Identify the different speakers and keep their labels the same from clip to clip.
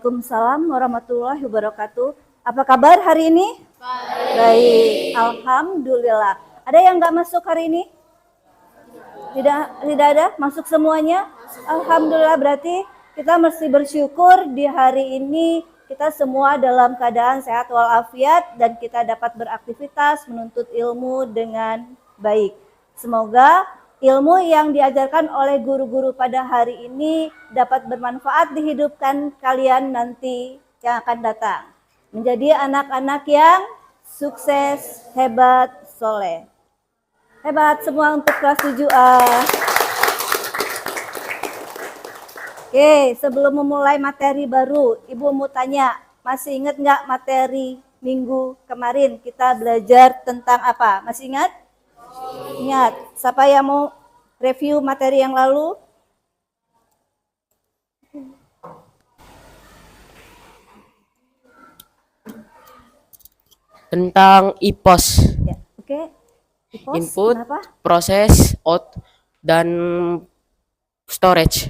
Speaker 1: Waalaikumsalam warahmatullahi wabarakatuh. Apa kabar hari ini? Baik. Alhamdulillah. Ada yang nggak masuk hari ini? Tidak ada? Masuk semuanya? Alhamdulillah, berarti kita mesti bersyukur di hari ini kita semua dalam keadaan sehat walafiat dan kita dapat beraktivitas menuntut ilmu dengan baik. Semoga ilmu yang diajarkan oleh guru-guru pada hari ini dapat bermanfaat di hidupkan kalian nanti yang akan datang. Menjadi anak-anak yang sukses, hebat, soleh. Hebat semua untuk kelas 7A. Oke, sebelum memulai materi baru, Ibu mau tanya, masih ingat nggak materi minggu kemarin kita belajar tentang apa? Masih ingat? Ingat. Siapa yang mau review materi yang lalu?
Speaker 2: Tentang IPOS.
Speaker 1: Ya, oke. IPOS,
Speaker 2: Input,
Speaker 1: kenapa?
Speaker 2: proses, out, dan storage.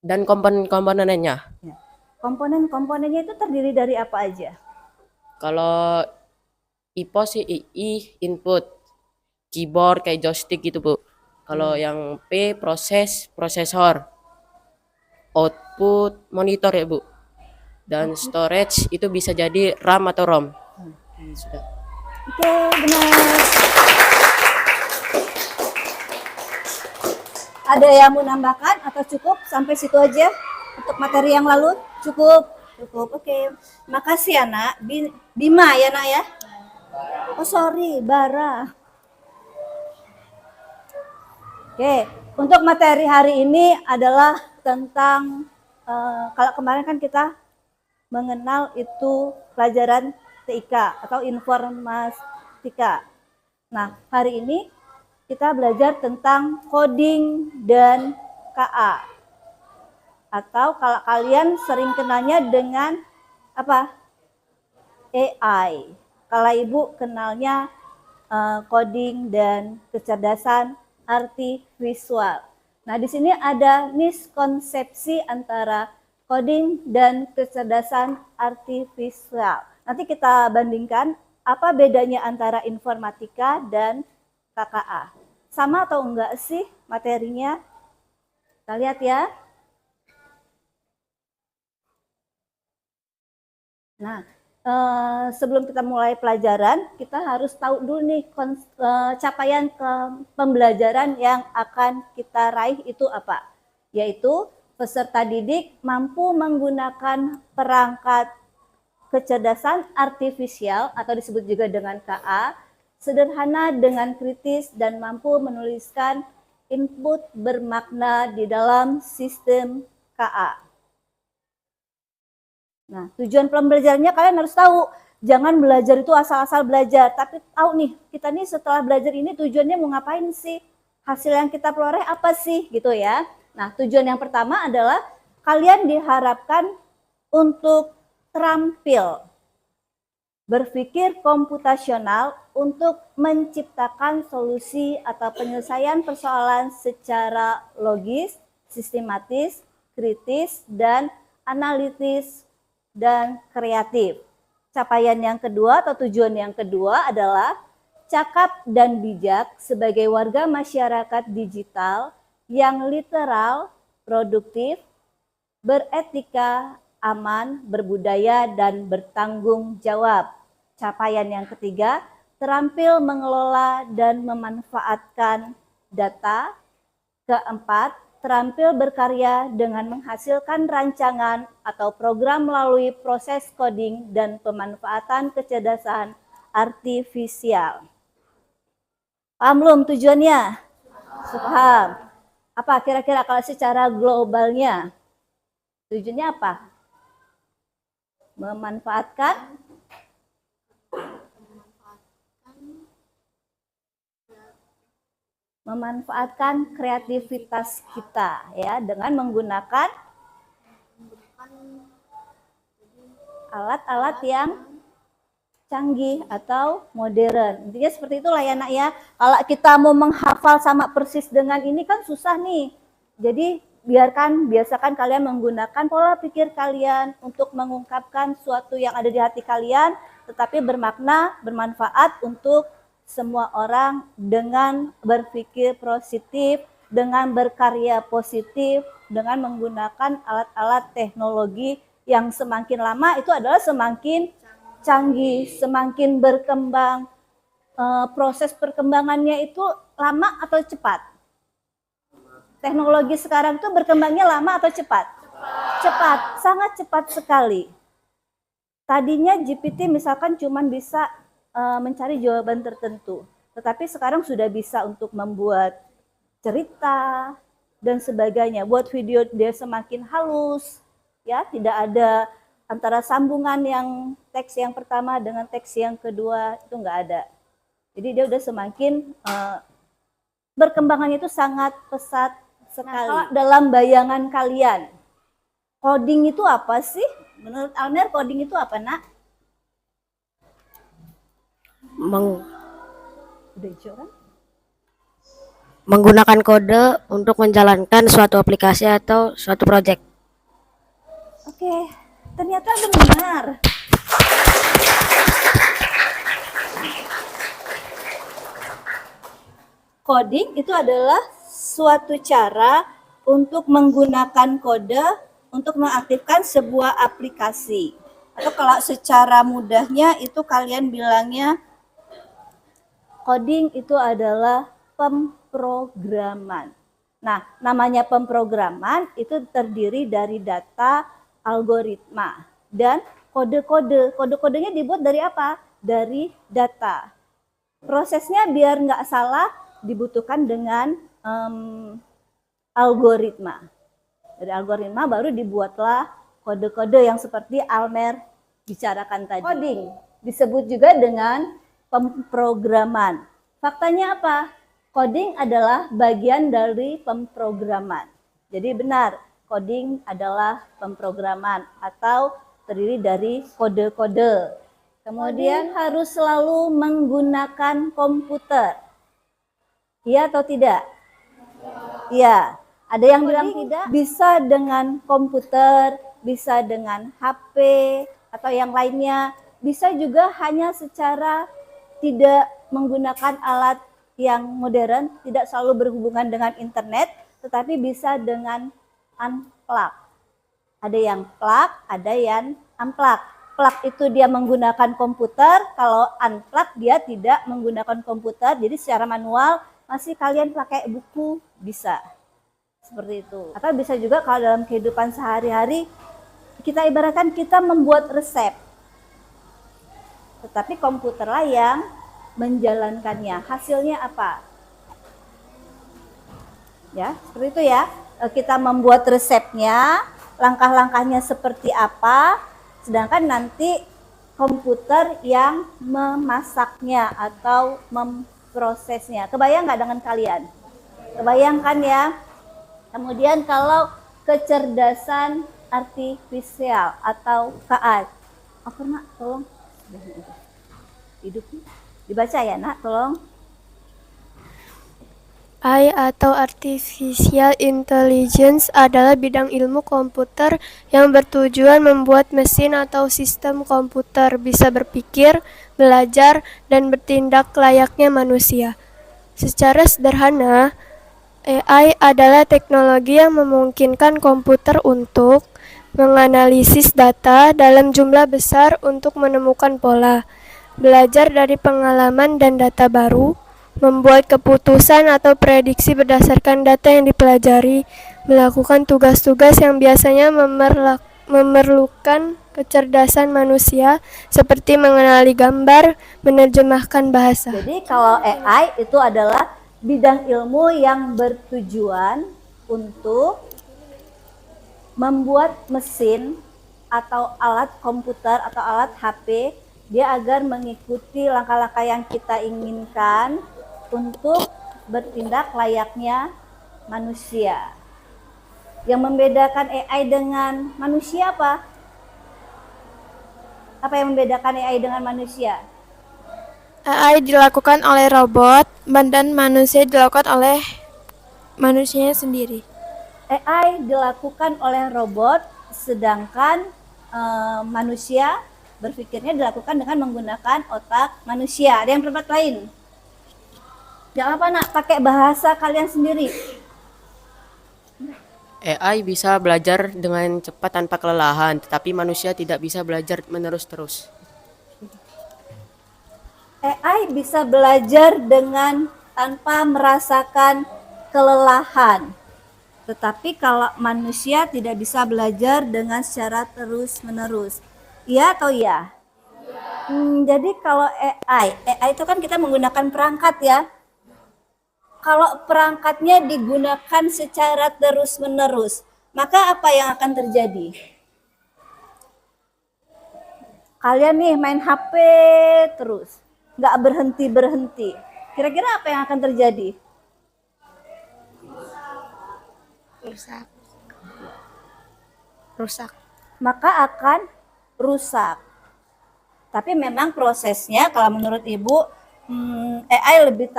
Speaker 2: Dan komponen-komponennya.
Speaker 1: Ya. Komponen-komponennya itu terdiri dari apa aja?
Speaker 2: Kalau IPOS sih input, keyboard kayak joystick gitu Bu. Kalau yang P prosesor, output monitor ya Bu. Dan storage itu bisa jadi RAM atau ROM. Sudah.
Speaker 1: Oke, benar. Ada yang mau nambahkan atau cukup sampai situ aja untuk materi yang lalu? Cukup. Oke. Makasih ya, Nak. Bima ya, Nak ya? Oh, sorry, Bara. Oke, untuk materi hari ini adalah tentang kalau kemarin kan kita mengenal itu pelajaran TIK atau informatika. Nah, hari ini kita belajar tentang coding dan KA. Atau kalau kalian sering kenalnya dengan apa? AI. Kalau Ibu kenalnya coding dan kecerdasan artifisial. Nah, di sini ada miskonsepsi antara coding dan kecerdasan artifisial. Nanti kita bandingkan apa bedanya antara informatika dan KKA. Sama atau enggak sih materinya? Kita lihat ya. Nah, sebelum kita mulai pelajaran, kita harus tahu dulu nih capaian pembelajaran yang akan kita raih itu apa. Yaitu peserta didik mampu menggunakan perangkat kecerdasan artifisial atau disebut juga dengan KA, sederhana dengan kritis dan mampu menuliskan input bermakna di dalam sistem KA. Nah, tujuan pembelajarannya kalian harus tahu. Jangan belajar itu asal-asal belajar, tapi tahu nih, kita nih setelah belajar ini tujuannya mau ngapain sih? Hasil yang kita peroleh apa sih gitu ya. Nah, tujuan yang pertama adalah kalian diharapkan untuk terampil berpikir komputasional untuk menciptakan solusi atau penyelesaian persoalan secara logis, sistematis, kritis, dan analitis dan kreatif. Capaian yang kedua atau tujuan yang kedua adalah cakap dan bijak sebagai warga masyarakat digital yang literal, produktif, beretika, aman, berbudaya, dan bertanggung jawab. Capaian yang ketiga, terampil mengelola dan memanfaatkan data. Keempat, terampil berkarya dengan menghasilkan rancangan atau program melalui proses coding dan pemanfaatan kecerdasan artifisial. Paham belum tujuannya? Paham. Apa kira-kira kalau secara globalnya? Tujuannya apa? Memanfaatkan kreativitas kita ya dengan menggunakan alat-alat yang canggih atau modern. Intinya seperti itulah ya Nak ya. Kalau kita mau menghafal sama persis dengan ini kan susah nih. Jadi biasakan kalian menggunakan pola pikir kalian untuk mengungkapkan sesuatu yang ada di hati kalian, tetapi bermakna, bermanfaat untuk semua orang dengan berpikir positif, dengan berkarya positif, dengan menggunakan alat-alat teknologi yang semakin lama itu adalah semakin canggih, semakin berkembang. Proses perkembangannya itu lama atau cepat? Teknologi sekarang itu berkembangnya lama atau cepat? Cepat, sangat cepat sekali. Tadinya GPT misalkan cuma bisa mencari jawaban tertentu, tetapi sekarang sudah bisa untuk membuat cerita dan sebagainya. Buat video dia semakin halus, ya, tidak ada antara sambungan yang teks yang pertama dengan teks yang kedua, itu nggak ada. Jadi dia udah semakin berkembangannya itu sangat pesat sekali. Nah, dalam bayangan kalian, coding itu apa sih? Menurut Almer, coding itu apa, Nak? Udah hijau kan?
Speaker 3: Menggunakan kode untuk menjalankan suatu aplikasi atau suatu proyek.
Speaker 1: Oke, ternyata benar. Coding itu adalah suatu cara untuk menggunakan kode untuk mengaktifkan sebuah aplikasi. Atau kalau secara mudahnya itu kalian bilangnya coding itu adalah pemrograman. Nah, namanya pemrograman itu terdiri dari data, algoritma, dan kode-kode. Kode-kodenya dibuat dari apa? Dari data. Prosesnya biar nggak salah dibutuhkan dengan algoritma. Dari algoritma baru dibuatlah kode-kode yang seperti Almer bicarakan tadi. Coding disebut juga dengan pemrograman. Faktanya apa? Coding adalah bagian dari pemrograman. Jadi benar, coding adalah pemrograman atau terdiri dari kode-kode. Kemudian harus selalu menggunakan komputer. Iya atau tidak? Iya. Ada yang bilang tidak, bisa dengan komputer, bisa dengan HP, atau yang lainnya. Bisa juga hanya secara tidak menggunakan alat yang modern, tidak selalu berhubungan dengan internet, tetapi bisa dengan unplug. Ada yang plug, ada yang unplug. Plug itu dia menggunakan komputer, kalau unplug dia tidak menggunakan komputer, jadi secara manual masih kalian pakai buku bisa. Seperti itu. Atau bisa juga kalau dalam kehidupan sehari-hari kita ibaratkan kita membuat resep. Tetapi komputerlah yang menjalankannya. Hasilnya apa? Ya, seperti itu ya. Kita membuat resepnya, langkah-langkahnya seperti apa, sedangkan nanti komputer yang memasaknya atau prosesnya. Kebayang nggak dengan kalian? Kebayangkan ya. Kemudian kalau kecerdasan artifisial atau KA. Apa Nak? Tolong. Hidupnya. Dibaca ya Nak, tolong.
Speaker 4: AI atau Artificial Intelligence adalah bidang ilmu komputer yang bertujuan membuat mesin atau sistem komputer bisa berpikir, belajar, dan bertindak layaknya manusia. Secara sederhana, AI adalah teknologi yang memungkinkan komputer untuk menganalisis data dalam jumlah besar untuk menemukan pola, belajar dari pengalaman dan data baru, membuat keputusan atau prediksi berdasarkan data yang dipelajari, melakukan tugas-tugas yang biasanya memerlukan kecerdasan manusia seperti mengenali gambar, menerjemahkan bahasa.
Speaker 1: Jadi kalau AI itu adalah bidang ilmu yang bertujuan untuk membuat mesin atau alat komputer atau alat HP dia agar mengikuti langkah-langkah yang kita inginkan untuk bertindak layaknya manusia. Yang membedakan AI dengan manusia apa? Apa yang membedakan AI dengan manusia?
Speaker 4: AI dilakukan oleh robot dan manusia dilakukan oleh manusianya sendiri.
Speaker 1: AI dilakukan oleh robot, sedangkan manusia berpikirnya dilakukan dengan menggunakan otak manusia. Ada yang pendapat lain? Gak apa nak, pakai bahasa kalian sendiri.
Speaker 2: AI bisa belajar dengan cepat tanpa kelelahan, tetapi manusia tidak bisa belajar menerus-terus.
Speaker 1: AI bisa belajar dengan tanpa merasakan kelelahan. Tetapi kalau manusia tidak bisa belajar dengan secara terus-menerus. Iya atau iya? Jadi kalau AI itu kan kita menggunakan perangkat ya. Kalau perangkatnya digunakan secara terus-menerus, maka apa yang akan terjadi? Kalian nih main HP terus, nggak berhenti-berhenti. Kira-kira apa yang akan terjadi?
Speaker 3: Rusak.
Speaker 1: Maka akan rusak. Tapi memang prosesnya kalau menurut Ibu, AI lebih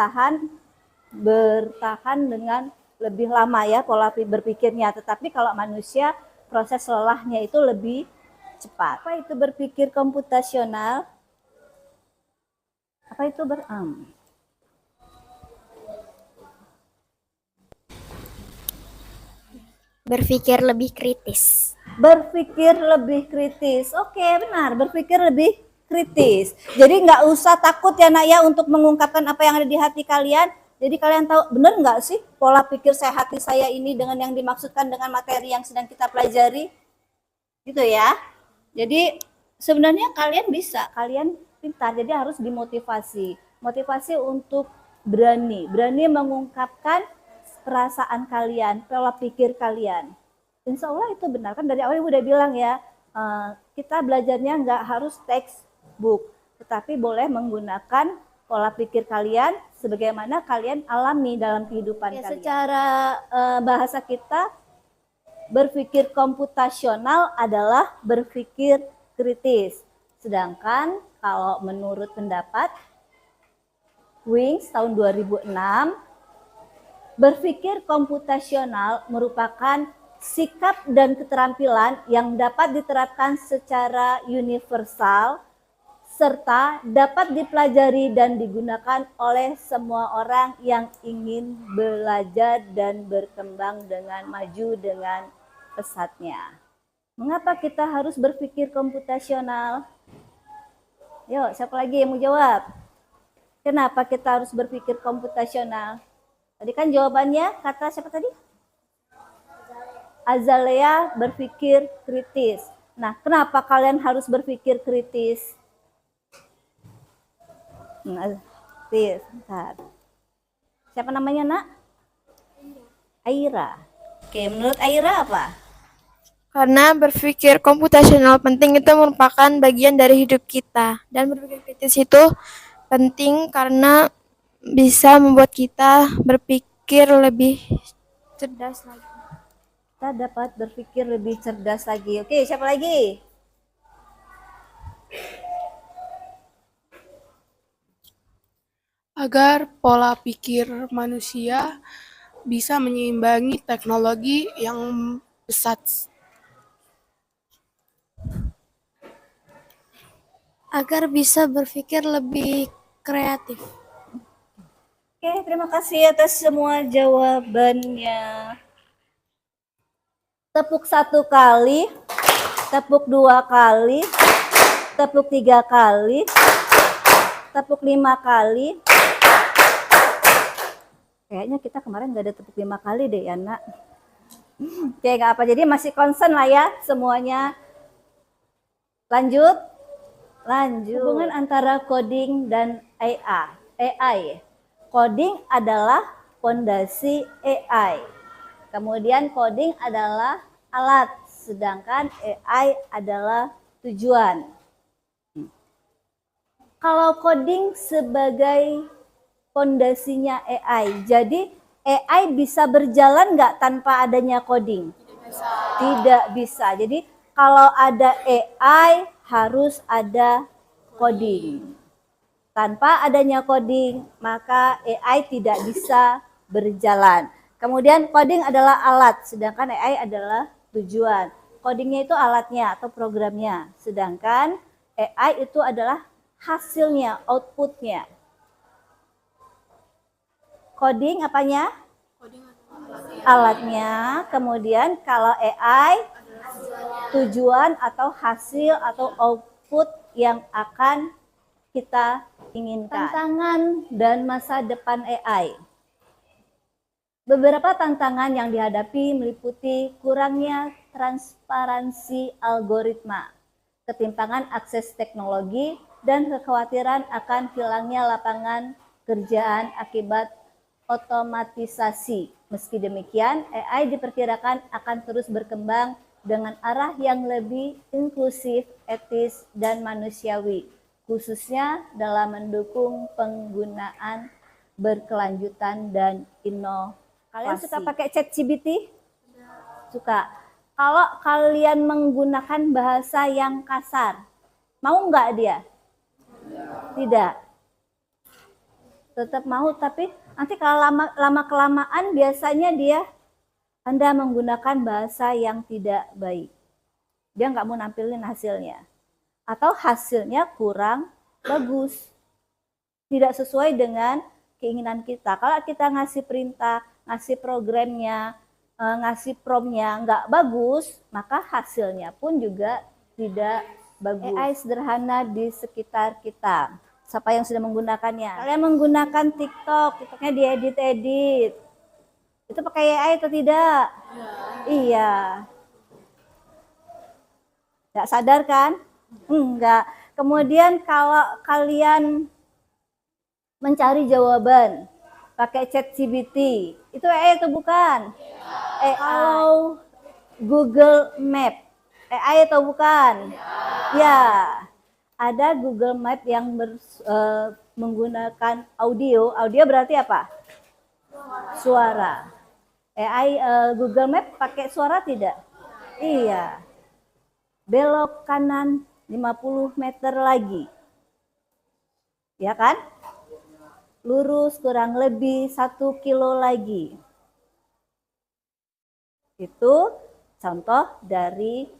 Speaker 1: bertahan dengan lebih lama ya pola berpikirnya. Tetapi kalau manusia proses lelahnya itu lebih cepat. Apa itu berpikir komputasional? Apa itu
Speaker 3: Berpikir lebih kritis.
Speaker 1: berpikir lebih kritis. Oke, benar, berpikir lebih kritis. Jadi nggak usah takut ya nak ya untuk mengungkapkan apa yang ada di hati kalian. Jadi kalian tahu benar nggak sih pola pikir hati saya ini dengan yang dimaksudkan dengan materi yang sedang kita pelajari, gitu ya. Jadi sebenarnya kalian bisa, kalian pintar. Jadi harus dimotivasi, motivasi untuk berani mengungkapkan perasaan kalian, pola pikir kalian. Insya Allah itu benar, kan dari awal Ibu udah bilang ya, kita belajarnya nggak harus textbook, tetapi boleh menggunakan pola pikir kalian sebagaimana kalian alami dalam kehidupan kalian. Secara bahasa kita, berpikir komputasional adalah berpikir kritis. Sedangkan kalau menurut pendapat Wings tahun 2006, berpikir komputasional merupakan sikap dan keterampilan yang dapat diterapkan secara universal serta dapat dipelajari dan digunakan oleh semua orang yang ingin belajar dan berkembang dengan maju dengan pesatnya. Mengapa kita harus berpikir komputasional? Yuk, siapa lagi yang mau jawab? Kenapa kita harus berpikir komputasional? Tadi kan jawabannya kata siapa tadi? Azalea berpikir kritis. Nah, kenapa kalian harus berpikir kritis? Bentar. Siapa namanya nak? Aira. Oke, menurut Aira apa?
Speaker 4: Karena berpikir komputasional penting itu merupakan bagian dari hidup kita. Dan berpikir kritis itu penting karena bisa membuat kita berpikir lebih cerdas lagi.
Speaker 1: Kita dapat berpikir lebih cerdas lagi. Oke, siapa lagi?
Speaker 5: Agar pola pikir manusia bisa menyeimbangi teknologi yang pesat.
Speaker 3: Agar bisa berpikir lebih kreatif.
Speaker 1: Oke, terima kasih atas semua jawabannya. Tepuk 1 kali, tepuk 2 kali, tepuk 3 kali, tepuk 5 kali. Kayaknya kita kemarin nggak ada tepuk 5 kali deh ya nak. Oke, nggak apa, jadi masih concern lah ya semuanya. Lanjut. Hubungan antara coding dan AI. Coding adalah fondasi AI. Kemudian coding adalah alat, sedangkan AI adalah tujuan. Kalau coding sebagai fondasinya AI, jadi AI bisa berjalan nggak tanpa adanya coding? Tidak bisa. Jadi kalau ada AI harus ada coding. Tanpa adanya coding, maka AI tidak bisa berjalan. Kemudian coding adalah alat, sedangkan AI adalah tujuan. Codingnya itu alatnya atau programnya, sedangkan AI itu adalah hasilnya, outputnya. Coding apanya? Alatnya. Kemudian kalau AI tujuan atau hasil atau output yang akan kita inginkan. Tantangan dan masa depan AI. Beberapa tantangan yang dihadapi meliputi kurangnya transparansi algoritma, ketimpangan akses teknologi, dan kekhawatiran akan hilangnya lapangan kerjaan akibat otomatisasi. Meski demikian, AI diperkirakan akan terus berkembang dengan arah yang lebih inklusif, etis, dan manusiawi, khususnya dalam mendukung penggunaan berkelanjutan dan inovasi. Kalian suka pakai ChatGPT? Suka. Kalau kalian menggunakan bahasa yang kasar, mau nggak dia? Tidak. Tetap mau, tapi nanti kalau lama kelamaan biasanya Anda menggunakan bahasa yang tidak baik. Dia nggak mau nampilin hasilnya. Atau hasilnya kurang bagus. Tidak sesuai dengan keinginan kita. Kalau kita ngasih perintah, ngasih programnya, ngasih promptnya nggak bagus, maka hasilnya pun juga tidak bagus. AI sederhana di sekitar kita. Siapa yang sudah menggunakannya? Kalian menggunakan TikToknya diedit-edit. Itu pakai AI atau tidak? Iya. Nggak sadar kan? Enggak. Kemudian kalau kalian mencari jawaban pakai ChatGPT, itu AI atau bukan? AI. Kalau Google Map, AI atau bukan? Ya, ada Google Map yang menggunakan audio. Audio berarti apa? Suara. AI Google Map pakai suara tidak? Iya. Belok kanan 50 meter lagi. Ya kan? Lurus kurang lebih 1 kilo lagi. Itu contoh dari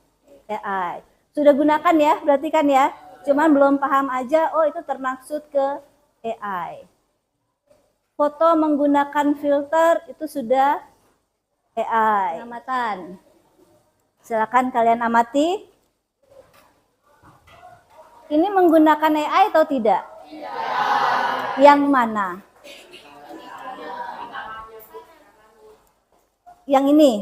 Speaker 1: AI. Sudah gunakan ya, berarti kan ya. Cuman belum paham aja, oh itu termaksud ke AI. Foto menggunakan filter itu sudah AI. Amatan. Silakan kalian amati. Ini menggunakan AI atau tidak? Yang mana? Yang ini?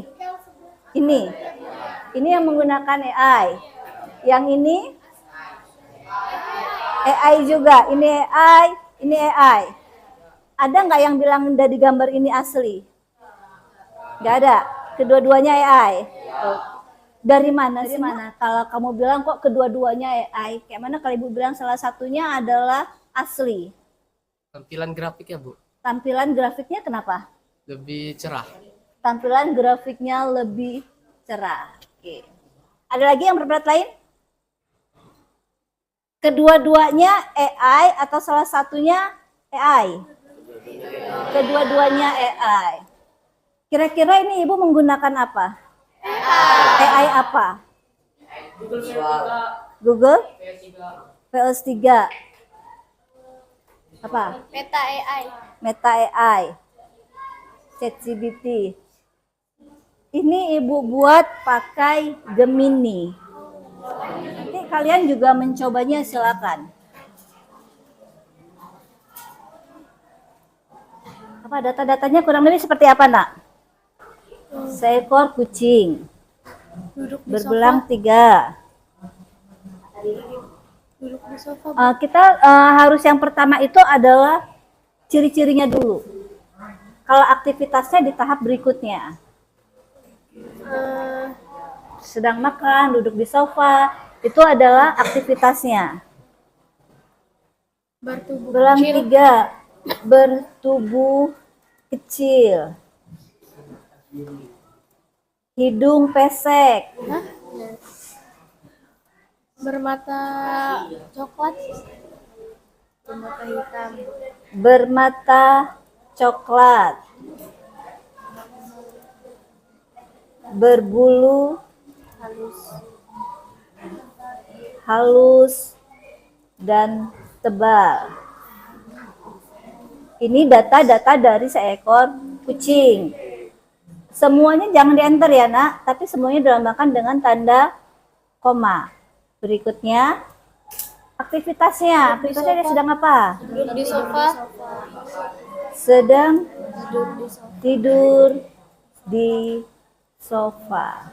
Speaker 1: Ini yang menggunakan AI. Yang ini? AI juga. Ini AI, ini AI. Ada nggak yang bilang dari gambar ini asli? Nggak ada. Kedua-duanya AI. Dari mana sih? Kalau kamu bilang kok kedua-duanya AI, kayak mana kalau Ibu bilang salah satunya adalah asli?
Speaker 2: Tampilan grafiknya, Bu.
Speaker 1: Tampilan grafiknya kenapa?
Speaker 2: Lebih cerah.
Speaker 1: Tampilan grafiknya lebih cerah. Oke. Ada lagi yang berpendapat lain? Kedua-duanya AI atau salah satunya AI? Kedua-duanya AI. Kira-kira ini Ibu menggunakan apa? AI apa? Google? PS3. Apa?
Speaker 4: Meta AI.
Speaker 1: Meta AI. ChatGPT. Ini Ibu buat pakai Gemini. Nanti kalian juga mencobanya, silakan. Apa data-datanya kurang lebih seperti apa, Nak? Seekor kucing.
Speaker 5: Duduk di
Speaker 1: Berbelang 3.
Speaker 5: Duduk di sofa.
Speaker 1: Kita harus yang pertama itu adalah ciri-cirinya dulu. Kalau aktivitasnya di tahap berikutnya. Sedang makan, duduk di sofa, itu adalah aktivitasnya.
Speaker 5: Bertubuh
Speaker 1: Belang
Speaker 5: kecil.
Speaker 1: 3, bertubuh kecil. Hidung pesek.
Speaker 4: Bermata coklat.
Speaker 1: Bermata coklat. berbulu halus dan tebal. Ini data-data dari seekor kucing. Semuanya jangan di-enter ya nak, tapi semuanya dilambangkan dengan tanda koma. Berikutnya, aktivitasnya. Aktivitasnya dia sedang apa?
Speaker 5: Di sofa.
Speaker 1: Sedang tidur di sofa.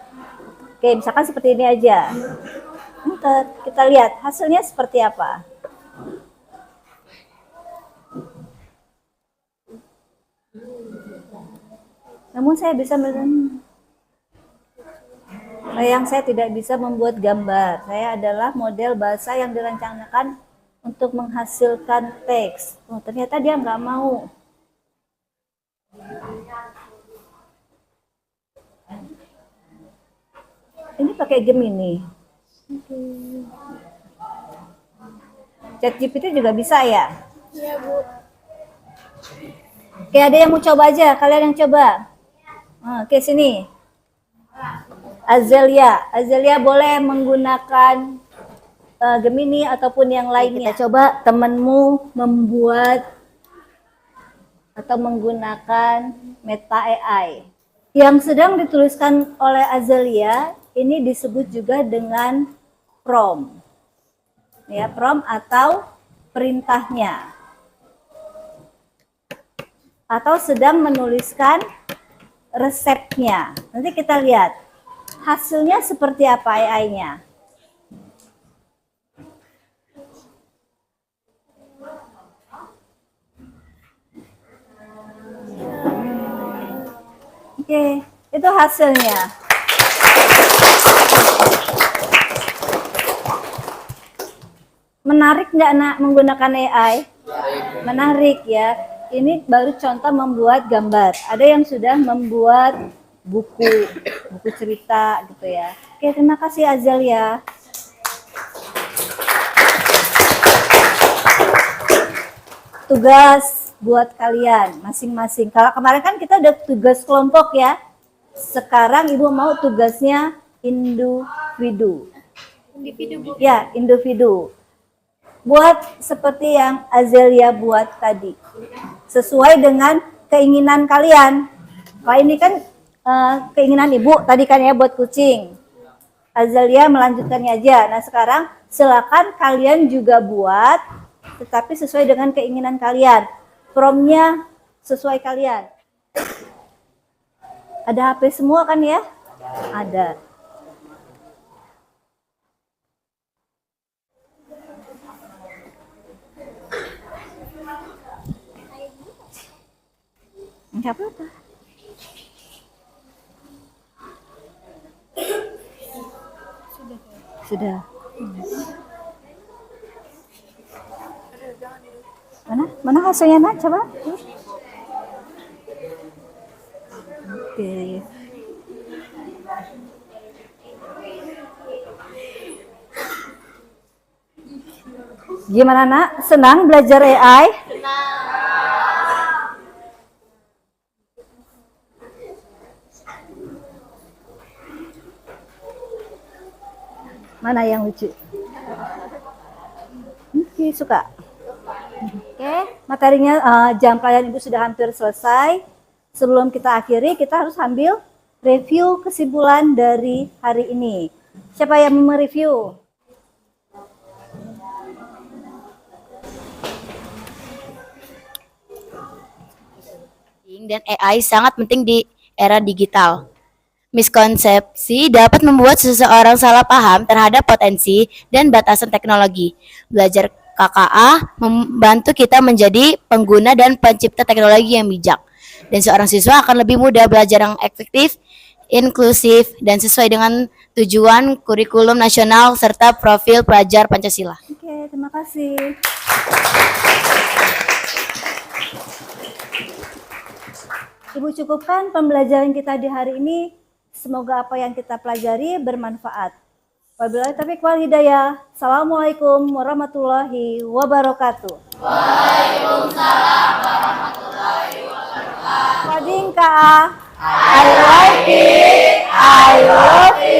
Speaker 1: Oke, misalkan seperti ini aja. Kita lihat hasilnya seperti apa. Namun saya bisa sayang saya tidak bisa membuat gambar. Saya adalah model bahasa yang dirancangkan untuk menghasilkan teks. Oh, ternyata dia nggak mau. Ini pakai Gemini. ChatGPT juga bisa ya?
Speaker 5: Iya, Bu.
Speaker 1: Oke, ada yang mau coba aja? Kalian yang coba? Oke, sini. Azelia boleh menggunakan Gemini ataupun yang lainnya. Kita coba temanmu membuat atau menggunakan Meta AI. Yang sedang dituliskan oleh Azelia ini disebut juga dengan prompt. Ya, prompt atau perintahnya. Atau sedang menuliskan resepnya. Nanti kita lihat hasilnya seperti apa AI-nya. Oke, itu hasilnya. Menarik nggak nak menggunakan AI? Menarik ya. Ini baru contoh membuat gambar. Ada yang sudah membuat buku cerita gitu ya. Oke, terima kasih Azelia. Tugas buat kalian masing-masing. Kalau kemarin kan kita udah tugas kelompok ya. Sekarang Ibu mau tugasnya individu.
Speaker 5: Bu.
Speaker 1: Ya, individu. Buat seperti yang Azelia buat tadi. Sesuai dengan keinginan kalian. Kalau ini kan keinginan Ibu tadi kan ya buat kucing. Azelia melanjutkannya aja. Nah, sekarang silakan kalian juga buat tetapi sesuai dengan keinginan kalian. Prompt-nya sesuai kalian. Ada HP semua kan ya? Ada. Enggak apa-apa. Sudah. Mana hasilnya nak? Coba. Oke. Gimana nak? Senang belajar AI? Mana yang lucu? Oke, suka. Oke, materinya jam pelajaran Ibu sudah hampir selesai. Sebelum kita akhiri, kita harus ambil review kesimpulan dari hari ini. Siapa yang mau mereview?
Speaker 6: Dan AI sangat penting di era digital. Miskonsepsi dapat membuat seseorang salah paham terhadap potensi dan batasan teknologi. Belajar KKA membantu kita menjadi pengguna dan pencipta teknologi yang bijak. Dan seorang siswa akan lebih mudah belajar yang efektif, inklusif, dan sesuai dengan tujuan kurikulum nasional serta profil pelajar Pancasila.
Speaker 1: Oke, terima kasih. Ibu cukupkan pembelajaran kita di hari ini. Semoga apa yang kita pelajari bermanfaat. Wabillahi taufiq wal hidayah. Assalamualaikum warahmatullahi wabarakatuh. Waalaikumsalam warahmatullahi wabarakatuh. Wading ka. I like it. I love you.